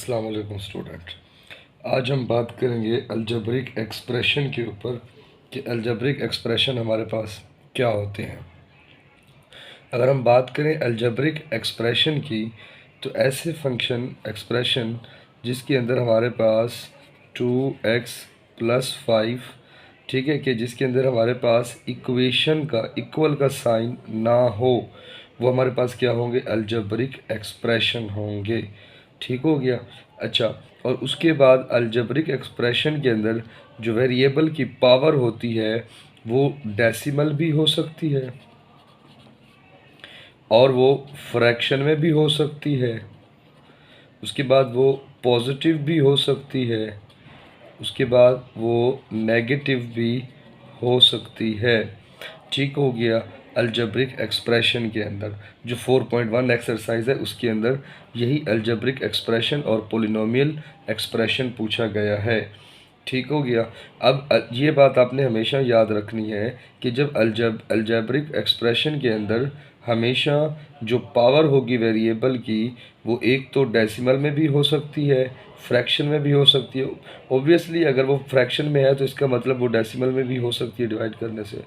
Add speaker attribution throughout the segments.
Speaker 1: अस्सलाम वालेकुम स्टूडेंट। आज हम बात करेंगे अलजेब्रिक एक्सप्रेशन के ऊपर कि अलजेब्रिक एक्सप्रेशन हमारे पास क्या होते हैं। अगर हम बात करें अलजेब्रिक एक्सप्रेशन की तो ऐसे फंक्शन एक्सप्रेशन जिसके अंदर हमारे पास 2x + 5 ठीक है कि जिसके अंदर हमारे पास इक्वेशन का इक्वल का साइन ना हो, वो हमारे पास क्या होंगे, अलजेब्रिक एक्सप्रेशन होंगे। ठीक हो गया। अच्छा, और उसके बाद अलजेब्रिक एक्सप्रेशन के अंदर जो वेरिएबल की पावर होती है वो डेसिमल भी हो सकती है और वो फ्रैक्शन में भी हो सकती है। उसके बाद वो पॉजिटिव भी हो सकती है। उसके बाद वो नेगेटिव भी हो सकती है। ठीक हो गया। अलजेब्रिक एक्सप्रेशन के अंदर जो 4.1 एक्सरसाइज है उसके अंदर यही अलजेब्रिक एक्सप्रेशन और पोलिनोमियल एक्सप्रेशन पूछा गया है। ठीक हो गया। अब ये बात आपने हमेशा याद रखनी है कि जब अलजेब्रिक एक्सप्रेशन के अंदर हमेशा जो पावर होगी वेरिएबल की वो एक तो डेसिमल में भी हो सकती है, फ्रैक्शन में भी हो सकती है। ऑब्वियसली अगर वो फ्रैक्शन में है तो इसका मतलब वो डेसिमल में भी हो सकती है डिवाइड करने से।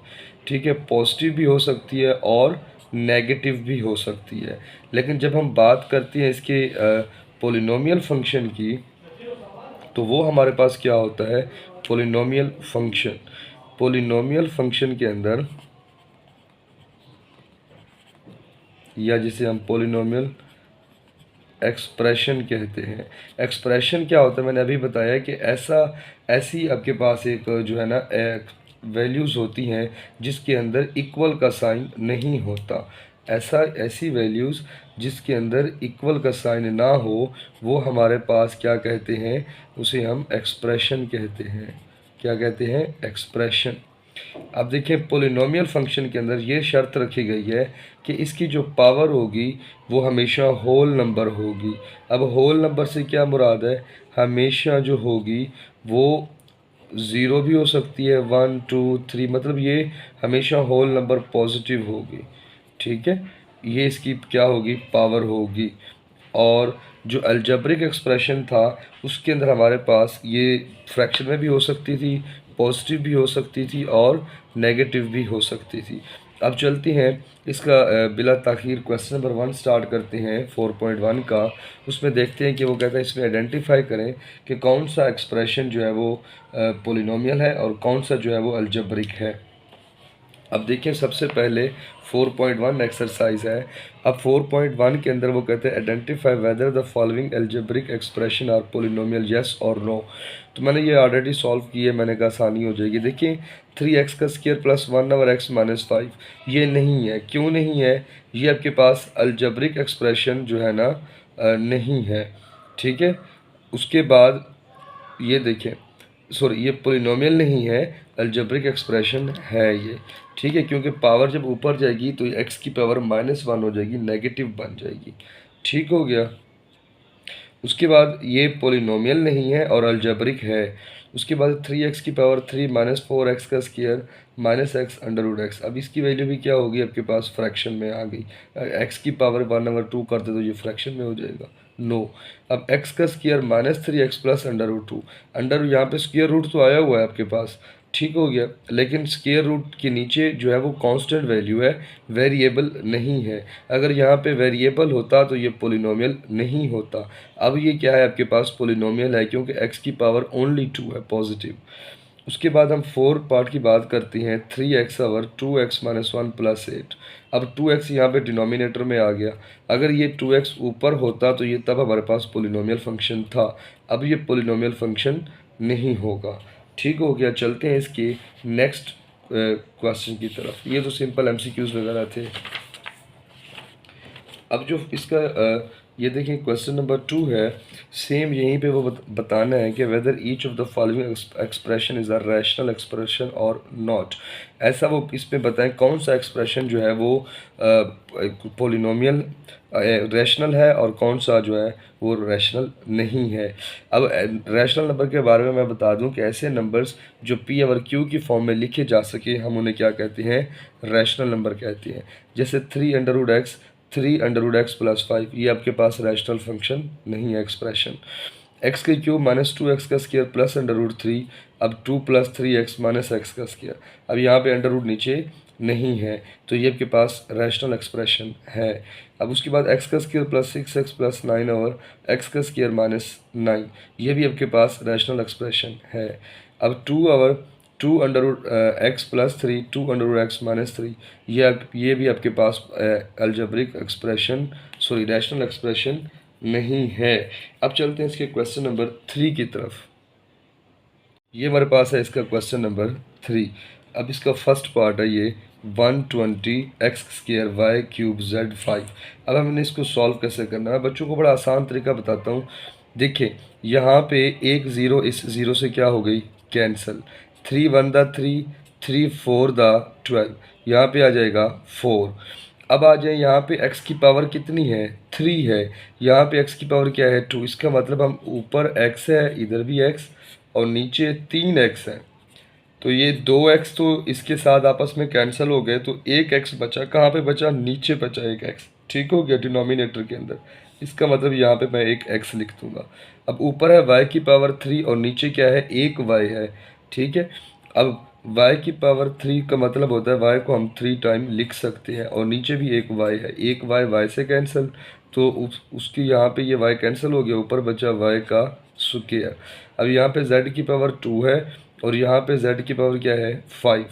Speaker 1: ठीक है, पॉजिटिव भी हो सकती है और नेगेटिव भी हो सकती है। लेकिन जब हम बात करते हैं इसके पोलिनोमियल फंक्शन की तो वो हमारे पास क्या होता है, पोलिनोमियल फंक्शन। पोलिनोमियल फंक्शन के अंदर या जिसे हम पोलिनोमियल एक्सप्रेशन कहते हैं। एक्सप्रेशन क्या होता है, मैंने अभी बताया कि ऐसी आपके पास एक जो है ना वैल्यूज़ होती हैं जिसके अंदर इक्वल का साइन नहीं होता। ऐसी वैल्यूज़ जिसके अंदर इक्वल का साइन ना हो वो हमारे पास क्या कहते हैं, उसे हम एक्सप्रेशन कहते हैं। क्या कहते हैं, एक्सप्रेशन। अब देखिए पोलिनोमियल फंक्शन के अंदर ये शर्त रखी गई है कि इसकी जो पावर होगी वो हमेशा होल नंबर होगी। अब होल नंबर से क्या मुराद है, हमेशा जो होगी वो ज़ीरो भी हो सकती है, 1 2 3, मतलब ये हमेशा होल नंबर पॉजिटिव होगी। ठीक है, ये इसकी क्या होगी, पावर होगी। और जो अलजेब्रिक एक्सप्रेशन था उसके अंदर हमारे पास ये फ्रैक्शन में भी हो सकती थी, पॉजिटिव भी हो सकती थी और नेगेटिव भी हो सकती थी। अब चलते हैं इसका बिला ताखीर क्वेश्चन नंबर 1 स्टार्ट करते हैं 4.1 का। उसमें देखते हैं कि वो कहता है इसमें आइडेंटिफाई करें कि कौन सा एक्सप्रेशन जो है वो पोलिनोमियल है और कौन सा जो है वो अलजेब्रिक है। अब देखिए सबसे पहले 4.1 एक्सरसाइज है। अब 4.1 के अंदर वो कहते हैं identify whether the following algebraic expression are polynomial, yes और नो। तो मैंने ये ऑलरेडी सॉल्व की है, मैंने कहा आसानी हो जाएगी। देखिए 3x² + 1 और x-5 ये नहीं है। क्यों नहीं है, ये आपके पास अलजेब्रिक एक्सप्रेशन जो है ना नहीं है। ठीक है, उसके बाद ये देखें, सॉरी ये पोलिनोमियल नहीं है, अलजेब्रिक एक्सप्रेशन है ये। ठीक है, क्योंकि पावर जब ऊपर जाएगी तो x की पावर -1 हो जाएगी, नेगेटिव बन जाएगी। ठीक हो गया। उसके बाद ये पोलिनोमियल नहीं है और अलजेब्रिक है। उसके बाद 3x³ - 4x² -x√x। अब इसकी वैल्यू भी क्या होगी, आपके पास फ्रैक्शन में आ गई। x की पावर 1/2 कर दे तो ये फ्रैक्शन में हो जाएगा, नो। अब x² -3x + √2। अंडर यहाँ पे स्क्वायर रूट तो आया हुआ है आपके पास, ठीक हो गया, लेकिन स्क्वायर रूट के नीचे जो है वो कांस्टेंट वैल्यू है, वेरिएबल नहीं है। अगर यहाँ पे वेरिएबल होता तो ये पोलिनोमियल नहीं होता। अब ये क्या है, आपके पास पोलिनोमियल है क्योंकि x की पावर ओनली 2 है, पॉजिटिव। उसके बाद हम 4 पार्ट की बात करते हैं। 3x/2x - 1 + 8। अब 2x यहाँ पे डिनोमिनेटर में आ गया। अगर ये 2x ऊपर होता तो ये तब हमारे पास पोलिनोमियल फंक्शन था। अब ये पोलिनोमियल फंक्शन नहीं होगा। ठीक हो गया। चलते हैं इसके नेक्स्ट क्वेश्चन की तरफ। ये तो सिंपल MCQs वगैरह थे। अब जो इसका ये देखिए क्वेश्चन नंबर 2 है, सेम यहीं पे वो बताना है कि whether each of the following expression is a rational expression और नॉट। ऐसा वो इसमें बताएं कौन सा एक्सप्रेशन जो है वो पोलिनोमियल रैशनल है और कौन सा जो है वो रैशनल नहीं है। अब रैशनल नंबर के बारे में मैं बता दूं कि ऐसे नंबर्स जो P/Q की फॉर्म में लिखे जा सके हम उन्हें क्या कहते हैं, रैशनल नंबर कहते हैं। जैसे 3√x 3√x प्लस 5, ये आपके पास रैशनल फंक्शन नहीं है एक्सप्रेशन। एक्स के क्यूब माइनस 2x का स्क्वायर प्लस √3, अब 2 + 3x माइनस एक्स का स्क्वायर। अब यहाँ पे अंडर रूट नीचे नहीं है तो ये आपके पास रैशनल एक्सप्रेशन है। अब उसके बाद एक्स का स्क्वायर प्लस 6x प्लस 9 और एक्स का स्क्वायर माइनस 9, ये भी आपके पास रैशनल एक्सप्रेशन है। अब 2 under root x plus 3, 2 under root x minus 3, ये भी आपके पास algebraic expression sorry rational expression नहीं है। अब चलते हैं इसके क्वेश्चन नंबर 3 की तरफ। ये हमारे पास है इसका क्वेश्चन नंबर 3। अब इसका फर्स्ट पार्ट है ये 120x² y³ z5। अब हमने इसको सॉल्व कैसे करना है, बच्चों को बड़ा आसान तरीका बताता हूँ। देखिए यहाँ पे एक ज़ीरो इस ज़ीरो से क्या हो गई, कैंसिल। 3 1 दा 3, 3 4 दा 12, यहाँ पे आ जाएगा 4। अब आ जाए यहाँ पे x की पावर कितनी है, 3 है। यहाँ पे x की पावर क्या है, 2। इसका मतलब हम ऊपर x है, इधर भी x और नीचे 3x है। तो ये 2x तो इसके साथ आपस में कैंसिल हो गए, तो एक x बचा। कहाँ पे बचा, नीचे बचा एक x। ठीक हो गया, डिनोमिनेटर के अंदर। इसका मतलब यहाँ पे मैं एक x लिख दूंगा। अब ऊपर है y की पावर 3 और नीचे क्या है, एक y है। ठीक है, अब y की पावर 3 का मतलब होता है y को हम 3 टाइम लिख सकते हैं और नीचे भी एक y है। एक y से कैंसिल, तो उसकी यहाँ पे ये y कैंसिल हो गया, ऊपर बचा y का स्क्वायर। अब यहाँ पे z की पावर 2 है और यहाँ पे z की पावर क्या है, 5।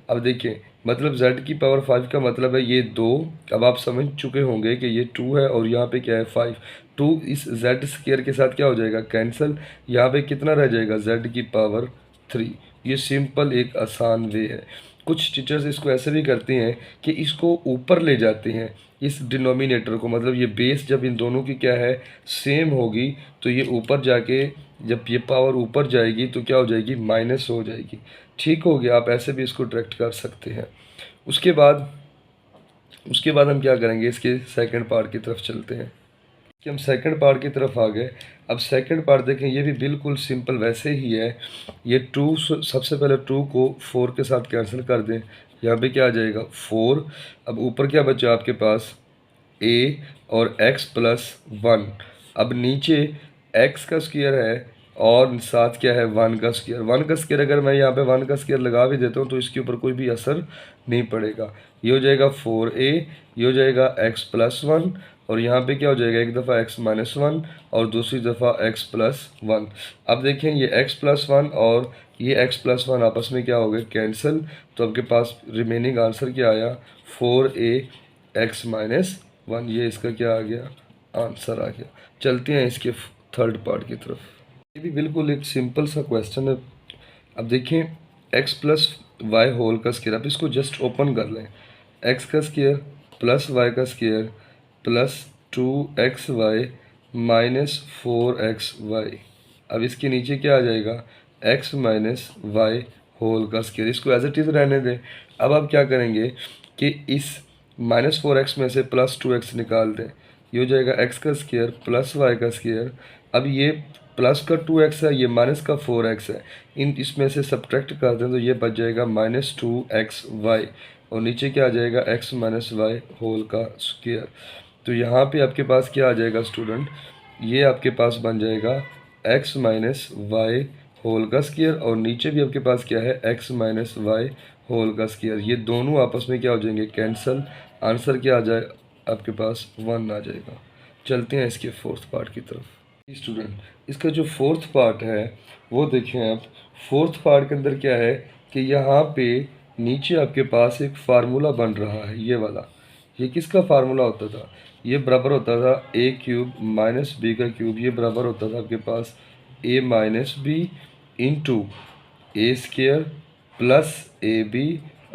Speaker 1: अब देखिए मतलब z की पावर 5 का मतलब है ये 2। अब आप समझ चुके होंगे कि ये 2 है और यहाँ पे क्या है, 5। 2 इस z स्क्वायर के साथ क्या हो जाएगा, कैंसिल। यहाँ पे कितना रह जाएगा, z की पावर 3। ये सिंपल एक आसान वे है। कुछ टीचर्स इसको ऐसे भी करते हैं कि इसको ऊपर ले जाते हैं, इस डिनोमिनेटर को। मतलब ये बेस जब इन दोनों की क्या है, सेम होगी, तो ये ऊपर जाके जब ये पावर ऊपर जाएगी तो क्या हो जाएगी, माइनस हो जाएगी। ठीक हो गया, आप ऐसे भी इसको डायरेक्ट कर सकते हैं। उसके बाद हम क्या करेंगे, इसके सेकंड पार्ट की तरफ चलते हैं कि हम सेकंड पार्ट की तरफ आ गए। अब सेकंड पार्ट देखें, ये भी बिल्कुल सिंपल वैसे ही है। ये 2, सबसे पहले 2 को 4 के साथ कैंसिल कर दें, यहाँ पे क्या आ जाएगा, 4। अब ऊपर क्या बचा आपके पास, a और x प्लस 1। अब नीचे x का स्क्वायर है और साथ क्या है, 1 का स्क्वायर। 1 का स्क्वायर अगर मैं यहाँ पे 1 का स्क्वायर लगा भी देता हूँ तो इसके ऊपर कोई भी असर नहीं पड़ेगा। ये हो जाएगा 4a, ये हो जाएगा x प्लस 1 और यहाँ पे क्या हो जाएगा, एक दफ़ा x माइनस 1 और दूसरी दफ़ा x प्लस 1। अब देखें ये x प्लस 1 और ये x प्लस 1 आपस में क्या हो गए, कैंसिल। तो आपके पास रिमेनिंग आंसर क्या आया, 4a x माइनस 1। ये इसका क्या आ गया, आंसर आ गया। चलते हैं इसके थर्ड पार्ट की तरफ। ये भी बिल्कुल एक सिंपल सा क्वेश्चन है। अब देखिए x प्लस वाई होल का स्क्वायर, अब इसको जस्ट ओपन कर लें। x का स्क्वायर प्लस y का square plus 2xy minus 4xy। अब इसके नीचे क्या आ जाएगा, x माइनस वाई होल का स्क्वायर। इसको एज इट इज़ रहने दें। अब आप क्या करेंगे कि इस -4x में से +2x निकाल दें। ये हो जाएगा x का स्क्वायर प्लस y का स्क्वायर। अब ये प्लस का 2x है, ये माइनस का 4x है, इन इसमें से सब्ट्रैक्ट कर दें तो ये बच जाएगा -2xy और नीचे क्या आ जाएगा, x माइनस वाई होल का स्क्वायर। तो यहाँ पे आपके पास क्या आ जाएगा स्टूडेंट, ये आपके पास बन जाएगा x माइनस वाई होल का स्क्वायर और नीचे भी आपके पास क्या है, x माइनस वाई होल का स्क्वायर। ये दोनों आपस में क्या हो जाएंगे, कैंसल। आंसर क्या आ जाए आपके पास, 1 आ जाएगा। चलते हैं इसके फोर्थ पार्ट की तरफ। स्टूडेंट इसका जो फोर्थ पार्ट है वो देखें आप। फोर्थ पार्ट के अंदर क्या है कि यहाँ पे नीचे आपके पास एक फार्मूला बन रहा है, ये वाला। ये किसका फार्मूला होता था, ये बराबर होता था a³ माइनस b का क्यूब। ये बराबर होता था आपके पास a minus B into A square plus ab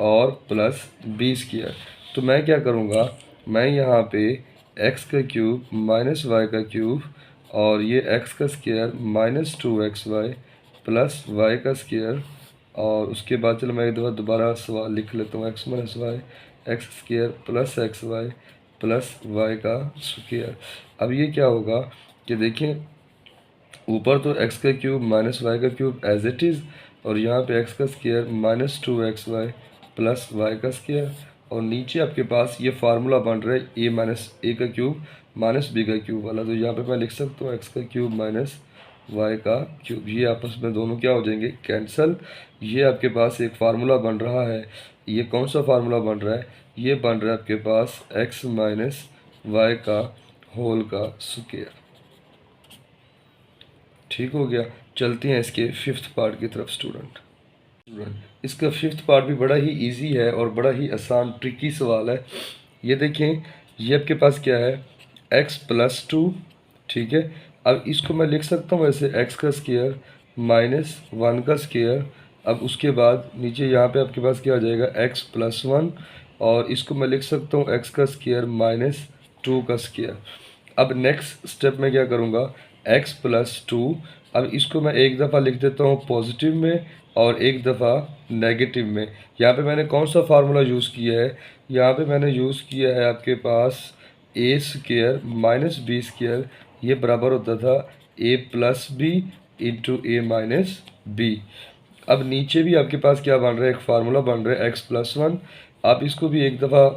Speaker 1: और प्लस b स्क्र। तो मैं क्या करूँगा, मैं यहाँ पे x का क्यूब माइनस y का क्यूब और ये x का square minus 2xy plus y का स्क्वायर और उसके बाद चलो मैं एक दफ़ा दोबारा सवाल लिख लेता हूँ, x minus Y X square plus xy plus y का स्क्वायर। अब ये क्या होगा कि देखिए ऊपर तो x का क्यूब माइनस y का क्यूब एज इट इज़ और यहाँ पे x का square minus 2xy plus y का स्क्वायर और नीचे आपके पास ये फार्मूला बन रहा है ए माइनस ए का क्यूब माइनस बी का क्यूब वाला। तो यहाँ पे मैं लिख सकता हूँ एक्स का क्यूब माइनस वाई का क्यूब, ये आपस में दोनों क्या हो जाएंगे, कैंसल। ये आपके पास एक फार्मूला बन रहा है, ये कौन सा फार्मूला बन रहा है, ये बन रहा है आपके पास एक्स माइनस वाई का होल का स्क्वायर। ठीक हो गया। चलते हैं इसके फिफ्थ पार्ट की तरफ स्टूडेंट। इसका फिफ्थ पार्ट भी बड़ा ही इजी है और बड़ा ही आसान ट्रिकी सवाल है। ये देखें, ये आपके पास क्या है, x प्लस 2, ठीक है। अब इसको मैं लिख सकता हूँ वैसे x का स्क्वायर माइनस 1 का स्क्वायर। अब उसके बाद नीचे यहाँ पे आपके पास क्या आ जाएगा, x प्लस 1, और इसको मैं लिख सकता हूँ x का स्क्वायर माइनस 2 का स्क्वायर। अब नेक्स्ट स्टेप में क्या करूँगा, x प्लस 2, अब इसको मैं एक दफ़ा लिख देता हूँ पॉजिटिव में और एक दफ़ा नेगेटिव में। यहाँ पे मैंने कौन सा फार्मूला यूज़ किया है, यहाँ पे मैंने यूज़ किया है आपके पास ए स्क्वायर माइनस बी स्क्वायर, ये बराबर होता था ए प्लस बी इंटू ए माइनस बी। अब नीचे भी आपके पास क्या बन रहा है, एक फार्मूला बन रहा है एक्स प्लस 1, आप इसको भी एक दफ़ा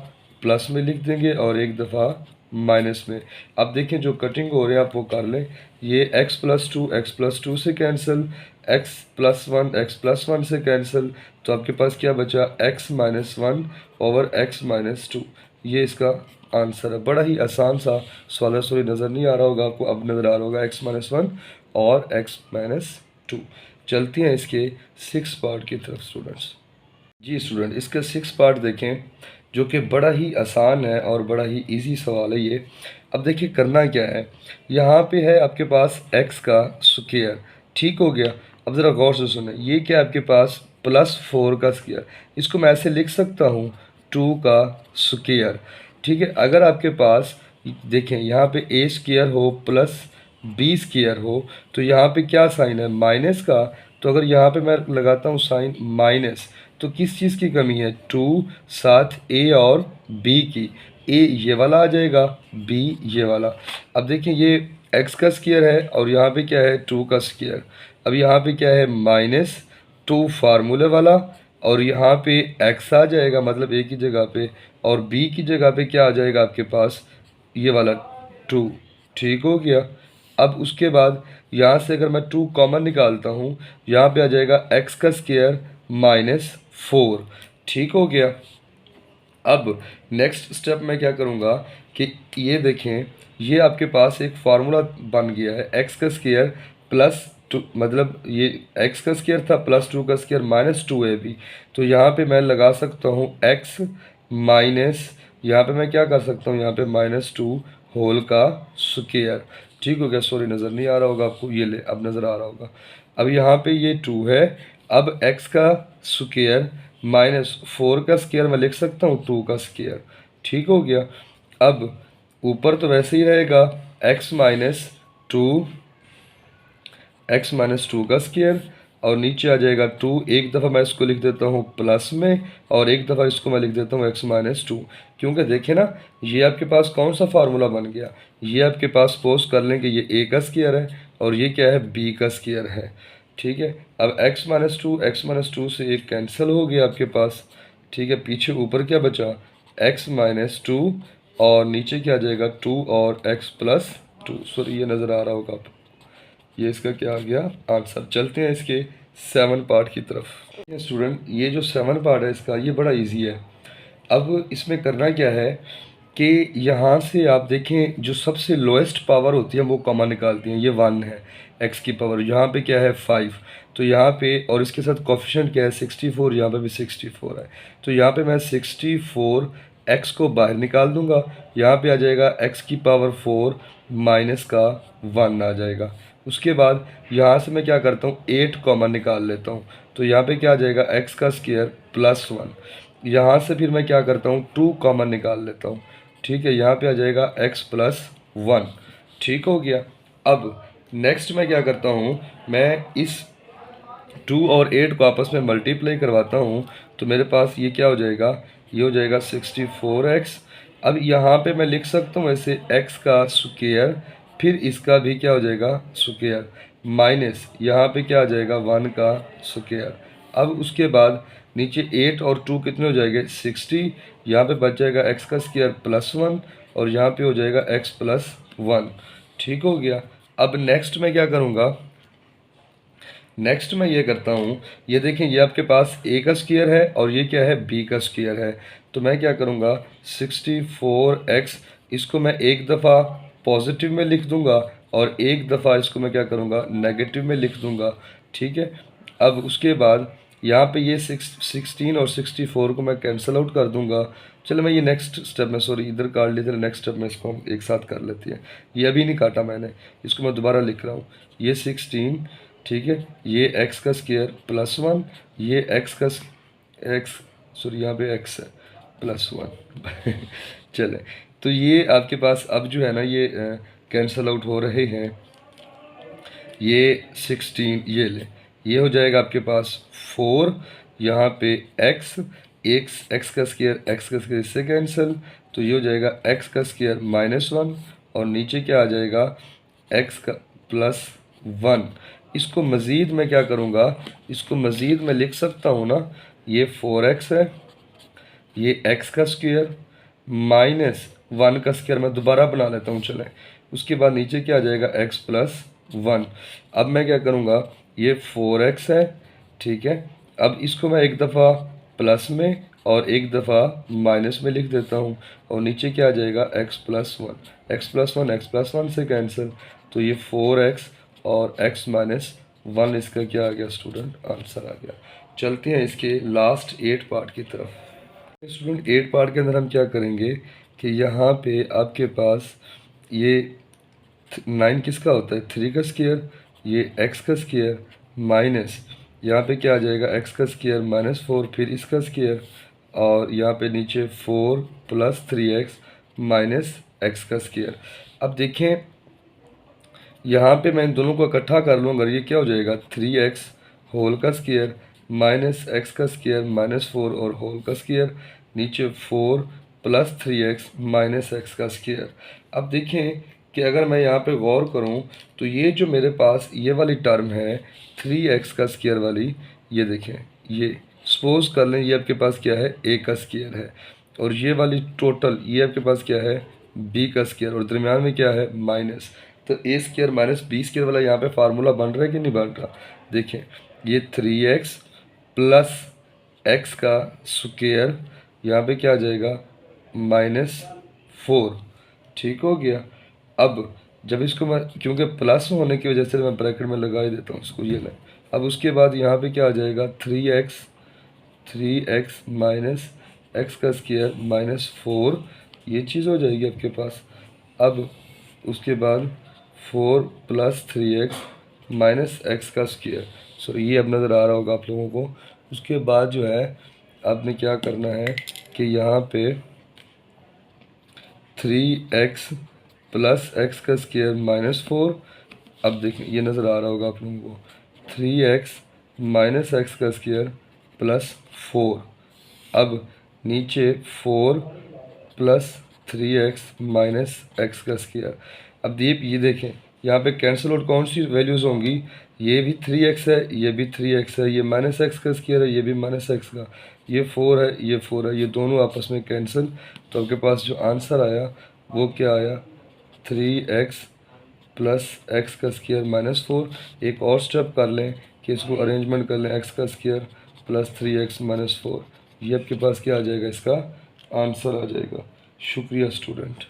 Speaker 1: प्लस में लिख देंगे और एक दफ़ा माइनस में। अब देखें जो कटिंग हो रहे हैं आप वो कर लें, ये x प्लस टू से कैंसिल, x प्लस वन से कैंसिल, तो आपके पास क्या बचा, x minus 1 over x minus 2। ये इसका आंसर है। बड़ा ही आसान सा सवाल है, सॉरी नज़र नहीं आ रहा होगा आपको, अब नज़र आ रहा होगा x माइनस 1 और x माइनस 2। चलते हैं इसके सिक्स पार्ट की तरफ स्टूडेंट्स। जी स्टूडेंट, इसका सिक्स पार्ट देखें जो कि बड़ा ही आसान है और बड़ा ही इजी सवाल है ये। अब देखिए करना क्या है, यहाँ पे है आपके पास x का स्क्वायर, ठीक हो गया। अब ज़रा गौर से सुने, ये क्या है आपके पास प्लस 4 का स्क्वायर, इसको मैं ऐसे लिख सकता हूँ 2 का स्क्वायर, ठीक है। अगर आपके पास देखें यहाँ पे ए स्क्वायर हो प्लस बी स्क्वायर हो तो यहाँ पे क्या साइन है, माइनस का। तो अगर यहाँ पे मैं लगाता हूँ साइन माइनस, तो किस चीज़ की कमी है, 2 साथ ए और बी की, ए ये वाला आ जाएगा, बी ये वाला। अब देखिए ये एक्स का स्क्वायर है और यहाँ पे क्या है 2 का स्क्वायर। अब यहाँ पे क्या है माइनस 2 फार्मूले वाला, और यहाँ पे एक्स आ जाएगा मतलब ए की जगह पे, और बी की जगह पे क्या आ जाएगा आपके पास, ये वाला 2, ठीक हो गया। अब उसके बाद यहाँ से अगर मैं 2 कॉमन निकालता हूँ, यहाँ पे आ जाएगा एक्स का स्क्वायर माइनस 4, ठीक हो गया। अब नेक्स्ट स्टेप में क्या करूँगा कि ये देखें, ये आपके पास एक फार्मूला बन गया है एक्स का स्क्वायर प्लस 2, मतलब ये एक्स का स्क्वायर था प्लस 2 का स्क्वायर माइनस 2ab। तो यहाँ पे मैं लगा सकता हूँ एक्स माइनस, यहाँ पे मैं क्या कर सकता हूँ, यहाँ पे माइनस 2 होल का स्क्वायर, ठीक हो गया। सॉरी नज़र नहीं आ रहा होगा आपको, ये ले अब नज़र आ रहा होगा। अब यहाँ पे ये 2 है, अब x का स्क्वायर माइनस 4 का स्क्वायर मैं लिख सकता हूँ 2 का स्क्वायर, ठीक हो गया। अब ऊपर तो वैसे ही रहेगा x माइनस 2 का स्क्वायर, और नीचे आ जाएगा 2। एक दफ़ा मैं इसको लिख देता हूँ प्लस में और एक दफ़ा इसको मैं लिख देता हूँ x माइनस 2, क्योंकि देखें ना ये आपके पास कौन सा फार्मूला बन गया, ये आपके पास सपोज कर लें कि ये a का स्क्वायर है और ये क्या है b का स्क्वायर है, ठीक है। अब x माइनस 2 से एक कैंसिल हो गया आपके पास, ठीक है। पीछे ऊपर क्या बचा, x माइनस 2 और नीचे क्या आ जाएगा 2 और x प्लस 2। सॉरी ये नज़र आ रहा होगा आपको, ये इसका क्या आ गया आंसर। चलते हैं इसके 7 पार्ट की तरफ। स्टूडेंट ये जो 7 पार्ट है इसका, ये बड़ा इजी है। अब इसमें करना क्या है कि यहाँ से आप देखें जो सबसे लोएस्ट पावर होती है वो कॉमन निकालती हैं, ये 1 है, x की पावर यहाँ पे क्या है 5, तो यहाँ पे और इसके साथ कोफिशिएंट क्या है 64, यहाँ पे भी 64 है। तो यहाँ पे मैं 64 x को बाहर निकाल दूंगा, यहाँ पे आ जाएगा x की पावर 4 माइनस का 1 आ जाएगा। उसके बाद यहाँ से मैं क्या करता हूँ 8 कॉमन निकाल लेता हूँ, तो यहाँ पे क्या आ जाएगा x का स्क्वायर प्लस 1। यहाँ से फिर मैं क्या करता हूँ 2 कॉमन निकाल लेता हूँ, ठीक है। यहाँ पे आ जाएगा x प्लस 1, ठीक हो गया। अब नेक्स्ट मैं क्या करता हूँ, मैं इस 2 और 8 को आपस में मल्टीप्लाई करवाता हूँ, तो मेरे पास ये क्या हो जाएगा, ये हो जाएगा 64x। अब यहाँ पे मैं लिख सकता हूँ ऐसे x का स्क्वायर, फिर इसका भी क्या हो जाएगा स्क्वायर, माइनस यहाँ पे क्या आ जाएगा 1 का स्क्वायर। अब उसके बाद नीचे 8 और 2 कितने हो जाएंगे 60, यहाँ पे बच जाएगा एक्स का स्क्वायर प्लस 1 और यहाँ पे हो जाएगा एक्स प्लस 1। ठीक हो गया। अब नेक्स्ट मैं क्या करूँगा, नेक्स्ट मैं ये करता हूँ, ये देखें ये आपके पास ए का स्क्वायर है और ये क्या है बी का स्क्वायर है। तो मैं क्या करूँगा 64x, इसको मैं एक दफ़ा पॉजिटिव में लिख दूँगा और एक दफ़ा इसको मैं क्या करूँगा नेगेटिव में लिख दूँगा। ठीक है। अब उसके बाद यहाँ पे ये 16 और 64 को मैं कैंसिल आउट कर दूँगा। चलो मैं ये नेक्स्ट स्टेप में, सॉरी इधर काट लेते हैं, नेक्स्ट स्टेप में इसको हम एक साथ कर लेते हैं। ये अभी नहीं काटा मैंने, इसको मैं दोबारा लिख रहा हूँ। ये 16, ठीक है, ये x का स्क्वायर प्लस 1, ये x सॉरी यहाँ पे x है प्लस 1 चले, तो ये आपके पास अब जो है ना ये कैंसल आउट हो रहे हैं। ये 16 ये ले, ये हो जाएगा आपके पास 4, यहाँ पे x का स्क्वायर इससे कैंसिल, तो ये हो जाएगा x का स्क्वायर -1 और नीचे क्या आ जाएगा x का प्लस 1। इसको मज़ीद मैं क्या करूँगा, इसको मज़ीद मैं लिख सकता हूँ ना, ये 4x है, ये x का स्क्वायर -1 का स्क्वायर मैं दोबारा बना लेता हूँ। चलें, उसके बाद नीचे क्या आ जाएगा x प्लस 1। अब मैं क्या करूँगा, ये 4x है, ठीक है, अब इसको मैं एक दफ़ा प्लस में और एक दफ़ा माइनस में लिख देता हूँ और नीचे क्या आ जाएगा x + 1 से कैंसिल, तो ये 4x और x - 1 इसका क्या आ गया स्टूडेंट आंसर आ गया। चलते हैं इसके लास्ट 8 पार्ट की तरफ। स्टूडेंट 8 पार्ट के अंदर हम क्या करेंगे कि यहाँ पे आपके पास ये 9 किसका होता है 3 का स्क्वायर, ये x का स्क्वायर माइनस यहाँ पे क्या आ जाएगा x का स्क्वायर -4 फिर इसका स्क्वायर और यहाँ पे नीचे 4 + 3x - x का स्क्वायर। अब देखें यहाँ पे मैं इन दोनों को इकट्ठा कर लूँगा, ये क्या हो जाएगा 3x होल का स्क्वायर -x का स्क्वायर -4 और होल का स्क्वायर, नीचे 4 + 3x - x का स्क्वायर। अब देखें कि अगर मैं यहाँ पे गौर करूँ तो ये जो मेरे पास ये वाली टर्म है 3x का स्क्वायर वाली, ये देखें, ये सपोज कर लें ये आपके पास क्या है a का स्क्वायर है और ये वाली टोटल ये आपके पास क्या है b का स्क्वायर और दरमियान में क्या है माइनस, तो a² - b² वाला यहाँ पे फार्मूला बन रहा है कि नहीं बन रहा। देखें ये 3x + x का स्क्वायर यहाँ पे क्या आ जाएगा -4। ठीक हो गया। अब जब इसको मैं क्योंकि प्लस होने की वजह से मैं ब्रैकेट में लगा ही देता हूँ इसको, ये लें। अब उसके बाद यहाँ पे क्या आ जाएगा 3x - x का स्क्वायर -4, ये चीज़ हो जाएगी आपके पास। अब उसके बाद 4 + 3x - x का स्क्वायर, सो ये अब नज़र आ रहा होगा आप लोगों को। उसके बाद जो है आपने क्या करना है कि यहाँ पे 3x + x का स्क्वायर -4, अब देखें ये नज़र आ रहा होगा आप लोगों को 3x - x का स्क्वायर +4। अब नीचे 4 + 3x - x का स्क्वायर। अब ये देखें यहाँ पे कैंसिल आउट कौन सी वैल्यूज़ होंगी, ये भी 3x है, ये भी 3x है, ये -x का स्क्वायर है, ये भी -x का, ये 4 है, ये 4 है, ये दोनों आपस में कैंसिल। तो आपके पास जो आंसर आया वो क्या आया 3x + x का स्क्वायर -4। एक और स्टेप कर लें कि इसको अरेंजमेंट कर लें x का स्क्वायर + 3x - 4, ये आपके पास क्या आ जाएगा इसका आंसर आ जाएगा। शुक्रिया स्टूडेंट।